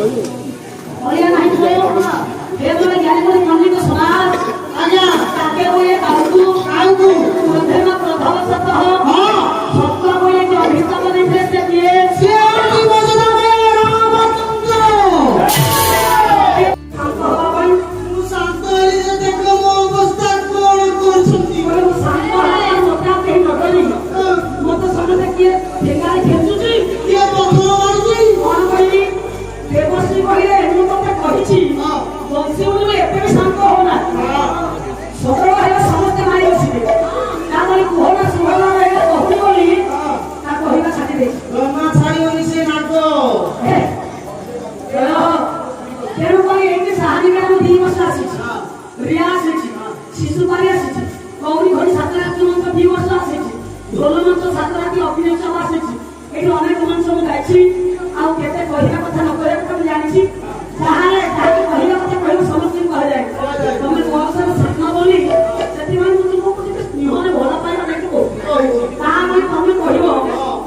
ଓଡ଼ିଆ ନାହିଁ କହିବ ଏ ଜଣେ ଜ୍ଞାନୀ ପଣ୍ଡିତ ସମାଜ ଆଜ୍ଞା ତାକେ ହୁଏ କାଉକୁ ପ୍ରଥମ ସତଃ ସତ୍ୟ ହୁଏ କି ଅଭିଷ୍ଟମ ନିର୍ଦ୍ଦେଶ ଦିଏ ସେ शिशु पारी आसी गौरी घड़ी सातराती मंच 2 वर्ष आसी ढोल मंच सातराती अभिनय सब आसी एठी अनेक मंच मु गाइछि आ केते कहिया कथा न करे त जानिछि ताहाले ताके कहिया कथा कहू समस्त कह जाय तमे मोहसन सपना बोली सेति मान तुमको कुछ निहने भला पाइला देखो ता मैं तमे कहिबो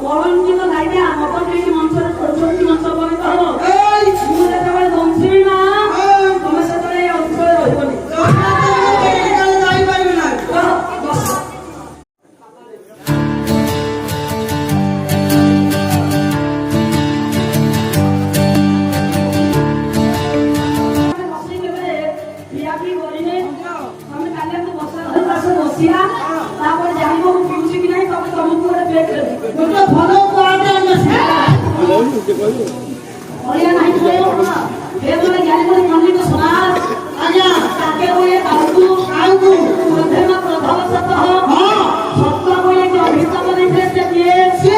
कलंकित गाइया मत के मंच रे छोटी मंच बनि कहबो ए मु जेते दमसी ना तमे सेतरे अंतर रहबनी ଓଡ଼ିଆ ନାହିଁ କହିବ ଏ ଜଣେ ଜ୍ଞାନୀ ପଣ୍ଡିତ ସମାଜ ଆଜ୍ଞା ତାକେ ହୁଏ କାଉକୁ ପ୍ରଥମ ସତଃ ସତ୍ୟ ହୁଏ କି ଅଭିଷ୍ଟମ ନିର୍ଦ୍ଦେଶ ଦିଏ ସେ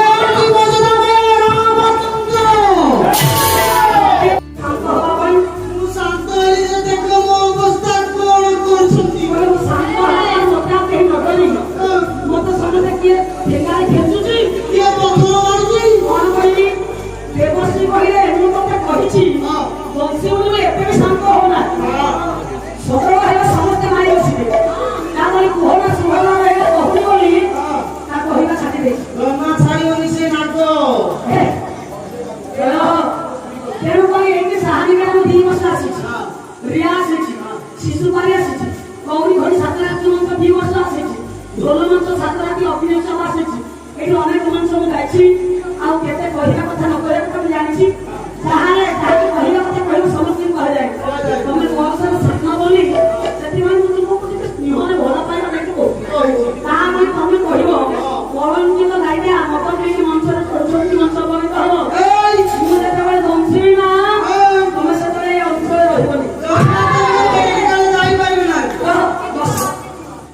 शिशु पारी आसी गौरी घड़ी सातराती मंच 2 वर्ष आसी ढोल मंच सातराती अभिनय सब आसी एठी अनेक मंच मु गाइछि आ केते